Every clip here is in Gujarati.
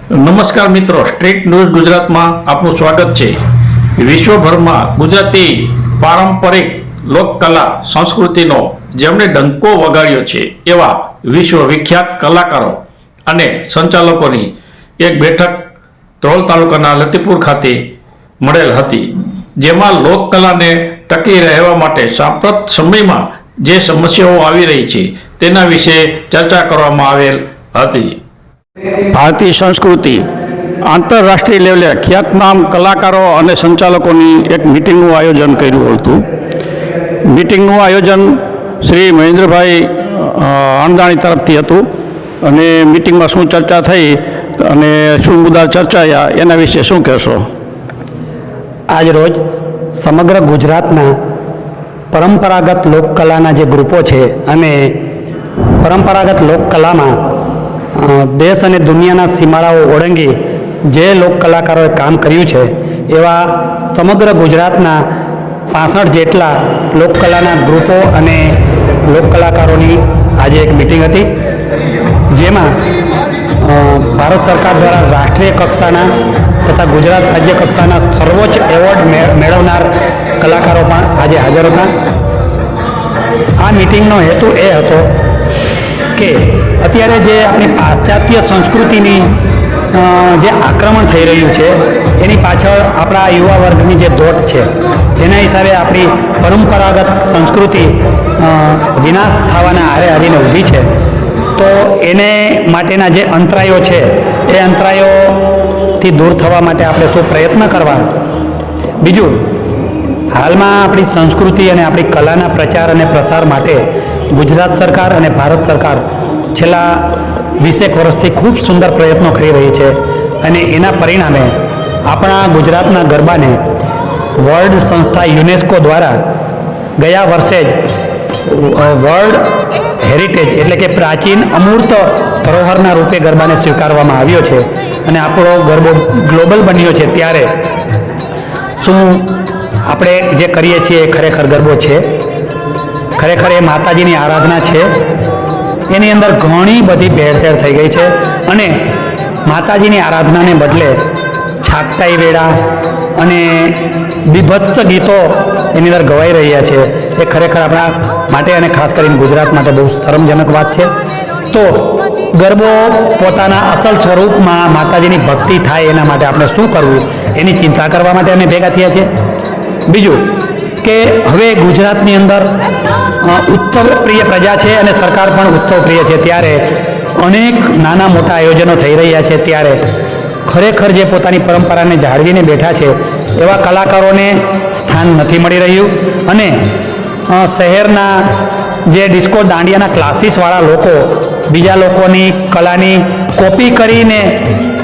નમસ્કાર મિત્રો, સ્ટ્રીટ ન્યૂઝ ગુજરાતમાં આપનું સ્વાગત છે. વિશ્વભરમાં ગુજરાતી પારંપરિક લોકકલા સંસ્કૃતિનો જેમણે ડંકો વગાડ્યો છે એવા વિશ્વ વિખ્યાત કલાકારો અને સંચાલકોની એક બેઠક ધ્રોલ તાલુકાના લતીપુર ખાતે મળેલ હતી, જેમાં લોકકલાને ટકી રહેવા માટે સાંપ્રત સમયમાં જે સમસ્યાઓ આવી રહી છે તેના વિશે ચર્ચા કરવામાં આવેલ હતી. ભારતીય સંસ્કૃતિ આંતરરાષ્ટ્રીય લેવલે ખ્યાતનામ કલાકારો અને સંચાલકોની એક મિટિંગનું આયોજન કર્યું હતું. મિટિંગનું આયોજન શ્રી મહેન્દ્રભાઈ અણદાણી તરફથી હતું અને મિટિંગમાં શું ચર્ચા થઈ અને શું મુદ્દા ચર્ચાયા એના વિશે શું કહેશો? આજ રોજ સમગ્ર ગુજરાતના પરંપરાગત લોકકલાના જે ગ્રુપો છે અને પરંપરાગત લોકકલામાં દેશ અને દુનિયાના સીમાડાઓ ઓળંગી જે લોકકલાકારોએ કામ કર્યું છે એવા સમગ્ર ગુજરાતના 65 જેટલા લોકકલાના ગ્રુપો અને લોકકલાકારોની આજે એક મિટિંગ હતી, જેમાં ભારત સરકાર દ્વારા રાષ્ટ્રીય કક્ષાના તથા ગુજરાત રાજ્ય કક્ષાના સર્વોચ્ચ એવોર્ડ મેળવનાર કલાકારો પણ આજે હાજર હતા. આ મિટિંગનો હેતુ એ હતો કે અત્યારે જે આપણી પાશ્ચાત્ય સંસ્કૃતિની જે આક્રમણ થઈ રહ્યું છે એની પાછળ આપણા યુવા વર્ગની જે દોટ છે, જેના હિસાબે આપણી પરંપરાગત સંસ્કૃતિ વિનાશ થવાના આરે આવીને ઊભી છે, તો એને માટેના જે અંતરાયો છે એ અંતરાયોથી દૂર થવા માટે આપણે શું પ્રયત્ન કરવા. બીજું, હાલમાં આપણી સંસ્કૃતિ અને આપણી કલાના પ્રચાર અને પ્રસાર માટે ગુજરાત સરકાર અને ભારત સરકાર છેલ્લા 20 વર્ષથી ખૂબ સુંદર પ્રયત્નો કરી રહી છે અને એના પરિણામે આપણા ગુજરાતના ગરબાને વર્લ્ડ સંસ્થા યુનેસ્કો દ્વારા ગયા વર્ષે જ વર્લ્ડ હેરિટેજ એટલે કે પ્રાચીન અમૂર્ત ધરોહરના રૂપે ગરબાને સ્વીકારવામાં આવ્યો છે અને આપણો ગરબો ગ્લોબલ બન્યો છે. ત્યારે શું આપણે જે કરીએ છીએ એ ખરેખર ગરબો છે? ખરેખર એ માતાજીની આરાધના છે? એની અંદર ઘણી બધી ભેળસેળ થઈ ગઈ છે અને માતાજીની આરાધનાને બદલે છાકતાઈ વેળા અને બીભત્સ ગીતો એની અંદર ગવાઈ રહ્યા છે. એ ખરેખર આપણા માટે અને ખાસ કરીને ગુજરાત માટે બહુ શરમજનક વાત છે. તો ગરબો પોતાના અસલ સ્વરૂપમાં માતાજીની ભક્તિ થાય એના માટે આપણે શું કરવું એની ચિંતા કરવા માટે અમે ભેગા થયા છીએ. બીજું કે હવે ગુજરાતની અંદર ઉત્સવ પ્રિય પ્રજા છે અને સરકાર પણ ઉત્સવ પ્રિય છે, ત્યારે અનેક નાના મોટા આયોજનો થઈ રહ્યા છે, ત્યારે ખરેખર જે પોતાની પરંપરાને જાળવીને બેઠા છે એવા કલાકારોને સ્થાન નથી મળી રહ્યું અને શહેરના જે ડિસ્કો દાંડિયાના ક્લાસીસવાળા લોકો બીજા લોકોની કલાની કોપી કરીને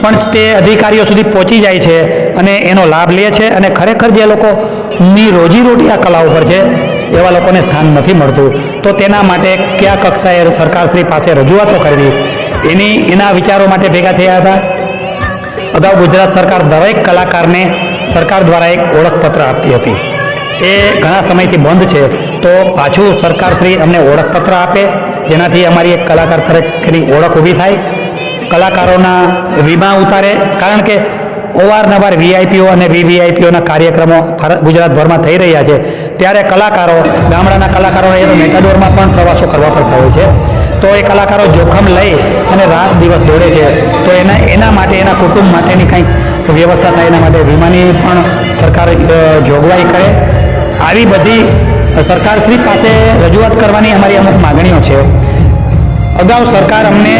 પણ તે અધિકારીઓ સુધી પહોંચી જાય છે અને એનો લાભ લે છે અને ખરેખર જે લોકોની રોજીરોટી આ કલા ઉપર છે એવા લોકોને સ્થાન નથી મળતું. તો તેના માટે કયા કક્ષાએ સરકારશ્રી પાસે રજૂઆતો કરવી એના વિચારો માટે ભેગા થયા હતા. અગાઉ ગુજરાત સરકાર દરેક કલાકારને સરકાર દ્વારા એક ઓળખપત્ર આપતી હતી, એ ઘણા સમયથી બંધ છે. તો પાછું સરકારશ્રી અમને ઓળખપત્ર આપે, જેનાથી અમારી એક કલાકાર તરીકેની ઓળખ ઊભી થાય, કલાકારોના વીમા ઉતારે. કારણ કે અવારનવાર વીઆઈપીઓ અને વીવીઆઈપીઓના કાર્યક્રમો ગુજરાતભરમાં થઈ રહ્યા છે, ત્યારે કલાકારો, ગામડાના કલાકારોને એ તો મેટાડોરમાં પણ પ્રવાસો કરવા પડતા હોય છે. તો એ કલાકારો જોખમ લઈ અને રાત દિવસ દોડે છે. તો એના માટે એના કુટુંબ માટેની કંઈક વ્યવસ્થા થાય એના માટે વીમાની પણ સરકાર જોગવાઈ કરે. આવી બધી સરકારશ્રી પાસે રજૂઆત કરવાની અમારી અમુક માગણીઓ છે. અગાઉ સરકાર અમને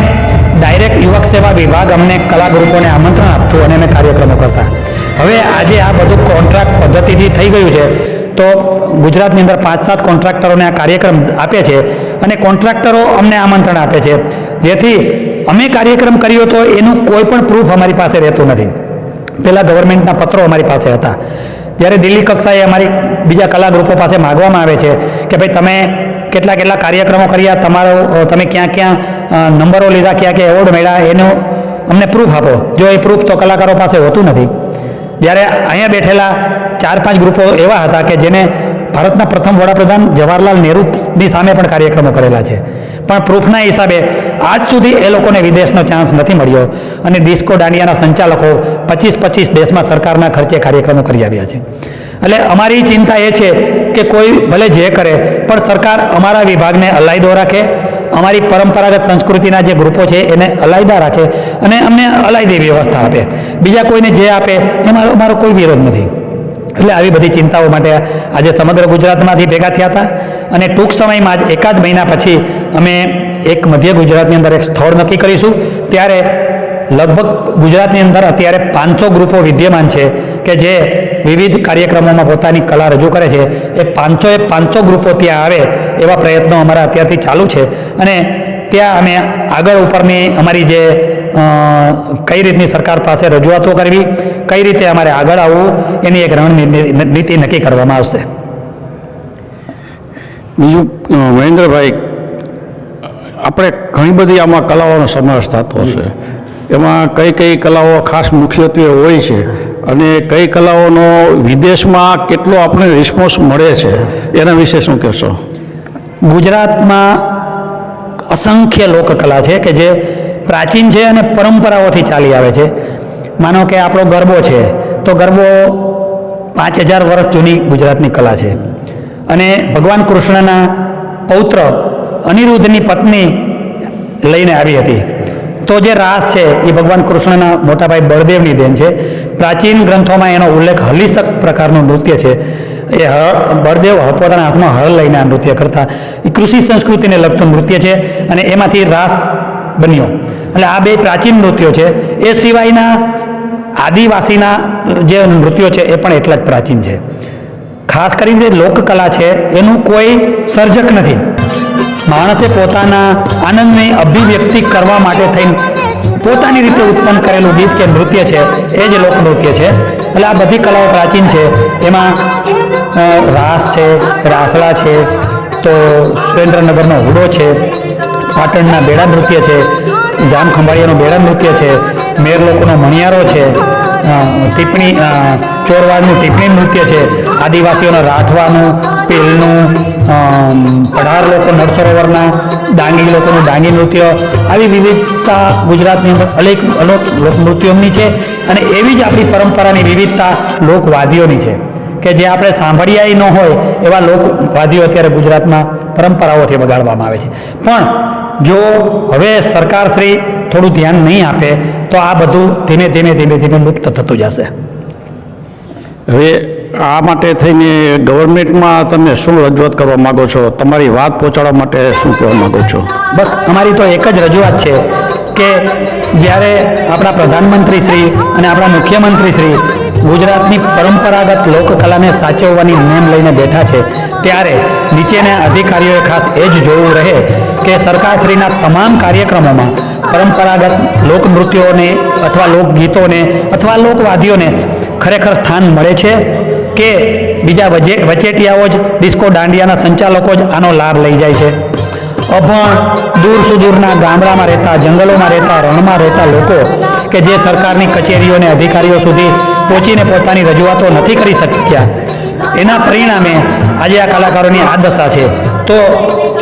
ડાયરેક્ટ યુવક સેવા વિભાગ અમને કલા ગ્રુપોને આમંત્રણ આપતું અને અમે કાર્યક્રમો કરતા. હવે આજે આ બધું કોન્ટ્રાક્ટ પદ્ધતિથી થઈ ગયું છે, તો ગુજરાતની અંદર 5-7 કોન્ટ્રાક્ટરોને આ કાર્યક્રમ આપે છે અને કોન્ટ્રાક્ટરો અમને આમંત્રણ આપે છે, જેથી અમે કાર્યક્રમ કર્યો તો એનું કોઈ પણ પ્રૂફ અમારી પાસે રહેતું નથી. પહેલાં ગવર્મેન્ટના પત્રો અમારી પાસે હતા, જ્યારે દિલ્હી કક્ષાએ અમારી બીજા કલા ગ્રુપો પાસે માગવામાં આવે છે કે ભાઈ તમે કેટલા કાર્યક્રમો કર્યા, તમે ક્યાં નંબરો લીધા, ક્યાં એવોર્ડ મળ્યા, એનું અમને પ્રૂફ આપો. જો એ પ્રૂફ તો કલાકારો પાસે હોતું નથી. જ્યારે અહીંયા બેઠેલા 4-5 ગ્રુપો એવા હતા કે જેને ભારતના પ્રથમ વડાપ્રધાન જવાહરલાલ નહેરુની સામે પણ કાર્યક્રમો કરેલા છે, પણ પ્રૂફના હિસાબે આજ સુધી એ લોકોને વિદેશનો ચાન્સ નથી મળ્યો અને ડિસ્કો દાંડિયાના સંચાલકો 25 દેશમાં સરકારના ખર્ચે કાર્યક્રમો કરી આવ્યા છે. એટલે અમારી ચિંતા એ છે કે કોઈ ભલે જે કરે પણ સરકાર અમારા વિભાગને અલાયદો રાખે, અમારી પરંપરાગત સંસ્કૃતિના જે ગ્રુપો છે એને અલાયદા રાખે અને અમને અલાયદી વ્યવસ્થા આપે. બીજા કોઈને જે આપે એમાં અમારો કોઈ વિરોધ નથી. એટલે આવી બધી ચિંતાઓ માટે આજે સમગ્ર ગુજરાતમાંથી ભેગા થયા હતા અને ટૂંક સમયમાં જ એકાદ મહિના પછી અમે એક મધ્ય ગુજરાતની અંદર એક સ્થળ નક્કી કરીશું. ત્યારે લગભગ ગુજરાતની અંદર અત્યારે 500 ગ્રુપો વિદ્યમાન છે કે જે વિવિધ કાર્યક્રમોમાં પોતાની કલા રજૂ કરે છે. એ 500 ગ્રુપો ત્યાં આવે એવા પ્રયત્નો અમારા અત્યારથી ચાલુ છે અને ત્યાં અમે આગળ ઉપરની અમારી જે કઈ રીતની સરકાર પાસે રજૂઆતો કરવી, કઈ રીતે અમારે આગળ આવવું એની એક રણનીતિ નક્કી કરવામાં આવશે. બીજું મહેન્દ્રભાઈ, આપણે ઘણી બધી આમાં કલાઓનો સમાવેશ થતો હશે, એમાં કઈ કઈ કલાઓ ખાસ મુખ્યત્વે હોય છે અને કઈ કલાઓનો વિદેશમાં કેટલો આપણે રિસ્પોન્સ મળે છે એના વિશે શું કહેશો? ગુજરાતમાં અસંખ્ય લોકકલા છે કે જે પ્રાચીન છે અને પરંપરાઓથી ચાલી આવે છે. માનો કે આપણો ગરબો છે તો ગરબો 5000 વર્ષ જૂની ગુજરાતની કલા છે અને ભગવાન કૃષ્ણના પૌત્ર અનિરુદ્ધની પત્ની લઈને આવી હતી. તો જે રાસ છે એ ભગવાન કૃષ્ણના મોટાભાઈ બળદેવની દેન છે. પ્રાચીન ગ્રંથોમાં એનો ઉલ્લેખ હલીસક પ્રકારનું નૃત્ય છે. એ બળદેવ પોતાના હાથમાં હળ લઈને આ નૃત્ય કરતા. એ કૃષિ સંસ્કૃતિને લગતું નૃત્ય છે અને એમાંથી રાસ બન્યો. એટલે આ બે પ્રાચીન નૃત્યો છે. એ સિવાયના આદિવાસીના જે નૃત્યો છે એ પણ એટલા જ પ્રાચીન છે. ખાસ કરીને લોકકલા છે એનું કોઈ સર્જક નથી. માણસે પોતાના આનંદની અભિવ્યક્તિ કરવા માટે થઈને પોતાની રીતે ઉત્પન્ન કરેલું ગીત કે નૃત્ય છે એ જ લોકનૃત્ય છે. એટલે આ બધી કલાઓ પ્રાચીન છે. એમાં રાસ છે, રાસડા છે, તો સુરેન્દ્રનગરનો હુડો છે, પાટણના બેડા નૃત્ય છે, જામ ખંભાળિયાનું બેડા નૃત્ય છે, મેર લોકોનો મણિયારો છે, ટીપણી ચોરવાડનું ટીપણી નૃત્ય છે, આદિવાસીઓના રાઠવાનું, પેલનું, પઢાર લોકો નળસરોવરના, ડાંગી લોકોનું ડાંગી નૃત્ય, આવી વિવિધતા ગુજરાતની અંદર અનેક લોકનૃત્યોની છે. અને એવી જ આપણી પરંપરાની વિવિધતા લોકવાદીઓની છે કે જે આપણે સાંભળ્યા ન હોય એવા લોકવાદીઓ અત્યારે ગુજરાતમાં પરંપરાઓથી વગાડવામાં આવે છે. પણ જો હવે સરકારશ્રી થોડું ધ્યાન નહીં આપે તો આ બધું ધીમે ધીમે લુપ્ત થતું જશે. હવે આ માટે થઈને ગવર્મેન્ટમાં તમે શું રજૂઆત કરવા માગો છો? તમારી વાત પહોંચાડવા માટે શું કહેવા માગો છો? બસ અમારી તો એક જ રજૂઆત છે કે જ્યારે આપણા પ્રધાનમંત્રી શ્રી અને આપણા મુખ્યમંત્રી શ્રી ગુજરાતની પરંપરાગત લોકકલાને સાચવવાની નેમ લઈને બેઠા છે ત્યારે નીચેના અધિકારીઓએ ખાસ એ જ જોવું રહે કે સરકારશ્રીના તમામ કાર્યક્રમોમાં પરંપરાગત લોકનૃત્યોને અથવા લોકગીતોને અથવા લોકવાદીઓને ખરેખર સ્થાન મળે છે કે બીજા વચેટિયાઓ જ ડિસ્કો દાંડિયાના સંચાલકો જ આનો લાભ લઈ જાય છે. અભણ દૂર સુદૂરના ગામડામાં રહેતા, જંગલોમાં રહેતા, રણમાં રહેતા લોકો કે જે સરકારની કચેરીઓ અને અધિકારીઓ સુધી પહોંચીને પોતાની રજૂઆતો નથી કરી શક્યા, એના પરિણામે આજે આ કલાકારોની આ દશા છે. તો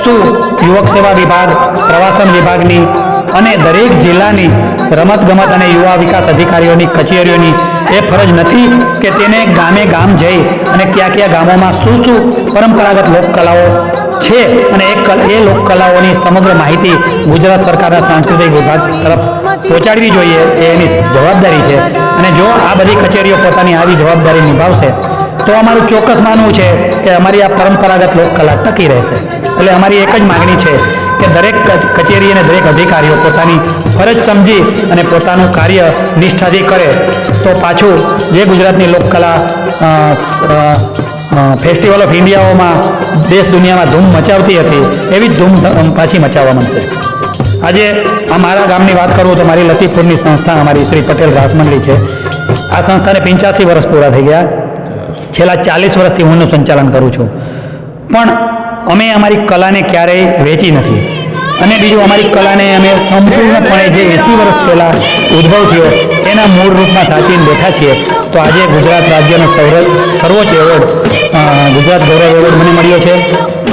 શું યુવક સેવા વિભાગ, પ્રવાસન વિભાગની અને દરેક જિલ્લાની રમતગમત અને યુવા વિકાસ અધિકારીઓની કચેરીઓની એ ફરજ નથી કે તેને ગામે ગામ જઈ અને કયા ગામોમાં શું પરંપરાગત લોકકલાઓ છે અને એ લોકકલાઓની સમગ્ર માહિતી ગુજરાત સરકારના સાંસ્કૃતિક વિભાગ તરફ પહોંચાડવી જોઈએ, એ એની જવાબદારી છે. અને જો આ બધી કચેરીઓ પોતાની આવી જવાબદારી નિભાવશે તો અમારું ચોક્કસ માનવું છે કે અમારી આ પરંપરાગત લોકકલા ટકી રહેશે. એટલે અમારી એક જ માગણી છે કે દરેક કચેરી અને દરેક અધિકારીઓ પોતાની ફરજ સમજી અને પોતાનું કાર્ય નિષ્ઠાથી કરે તો પાછું જે ગુજરાતની લોકકલા ફેસ્ટિવલ ઓફ ઇન્ડિયાઓમાં દેશ દુનિયામાં ધૂમ મચાવતી હતી એવી જ ધૂમ પાછી મચાવવા માંડશે. આજે મારા ગામની વાત કરું તો મારી લતીફપુરની સંસ્થા અમારી શ્રી પટેલ રાસ મંડળી છે. આ સંસ્થાને 85 વર્ષ પૂરા થઈ ગયા. છેલ્લા 40 વર્ષથી હું એનું સંચાલન કરું છું. પણ અમે અમારી કલાને ક્યારેય વેચી નથી. અને બીજું અમારી કલાને અમે સંપૂર્ણપણે જે 80 વર્ષ પહેલાં ઉદ્ભવ થયો એના મૂળ રૂપમાં સાચવીને બેઠા છીએ. તો આજે ગુજરાત રાજ્યનો સર્વોચ્ચ એવોર્ડ ગુજરાત ગૌરવ એવોર્ડ મને મળ્યો છે.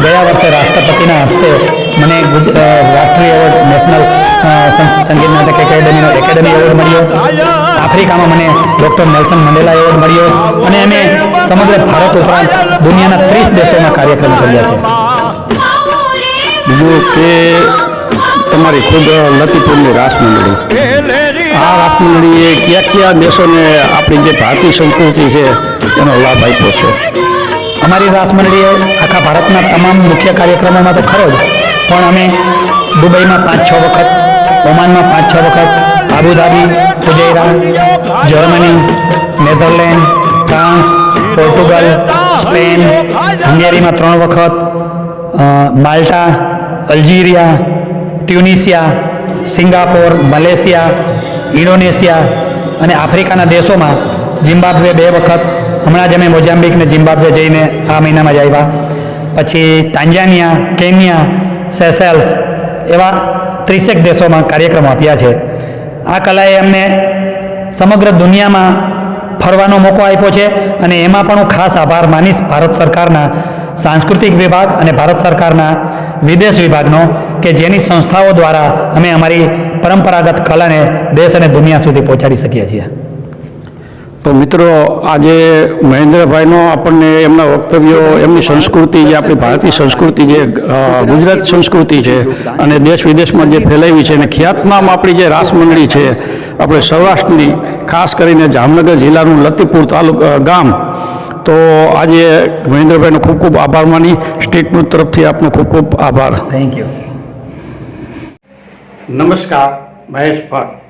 ગયા વર્ષે રાષ્ટ્રપતિના હસ્તે મને રાષ્ટ્રીય એવોર્ડ નેશનલ સંગીત નાટક એકેડમી એવોર્ડ મળ્યો. આફ્રિકામાં મને ડૉક્ટર નેલ્સન મંડેલા એવોર્ડ મળ્યો અને અમે સમગ્ર ભારત ઉપરાંત દુનિયાના 30 દેશોમાં કાર્યક્રમ કર્યા છે. બીજું કે તમારી ખુદ લતીપુરની રાસ મંડળી, આ રાસ મંડળીએ કયા કયા દેશોને આપણી જે ભારતીય સંસ્કૃતિ છે એનો લાભ આપ્યો છે? અમારી રાસ મંડળીએ આખા ભારતના તમામ મુખ્ય કાર્યક્રમોમાં તો ખરો જ, પણ અમે દુબઈમાં 5-6 વખત, ઓમાનમાં 5-6 વખત, Abu Dhabi, Fujairah, Germany, Netherland, France, Portugal, Spain, હંગેરીમાં 3 વખત, Malta, Algeria, Tunisia, Singapore, Malaysia, Indonesia અને આફ્રિકાના દેશોમાં ઝિમ્બાબ્વે 2 વખત. હમણાં જ અમે મોઝામ્બિક ને ઝિમ્બાબ્વે જઈને આ મહિનામાં જ આવ્યા. પછી તાંજાનિયા, કેન્યા, સેશેલ્સ એવા 30 દેશોમાં કાર્યક્રમો આપ્યા છે. આ કલાએ અમને સમગ્ર દુનિયામાં ફરવાનો મોકો આપ્યો છે અને એમાં પણ હું ખાસ આભાર માનીશ ભારત સરકારના સાંસ્કૃતિક વિભાગ અને ભારત સરકારના વિદેશ વિભાગનો, કે જેની સંસ્થાઓ દ્વારા અમે અમારી પરંપરાગત કલાને દેશ અને દુનિયા સુધી પહોંચાડી શકીએ છીએ. તો મિત્રો, આજે મહેન્દ્રભાઈનો આપણને એમના વક્તવ્યો, એમની સંસ્કૃતિ, જે આપણી ભારતીય સંસ્કૃતિ, જે ગુજરાત સંસ્કૃતિ છે અને દેશ વિદેશમાં જે ફેલાવી છે, અને ખ્યાતનામ આપણી જે રાસ મંડળી છે આપણે સૌરાષ્ટ્રની, ખાસ કરીને જામનગર જિલ્લાનું લતીપુર ગામ, તો આજે મહેન્દ્રભાઈનો ખૂબ ખૂબ આભાર માની સ્ટેટ ન્યૂઝ તરફથી આપનો ખૂબ ખૂબ આભાર. Thank you. નમસ્કાર, મહેશ ભટ્ટ.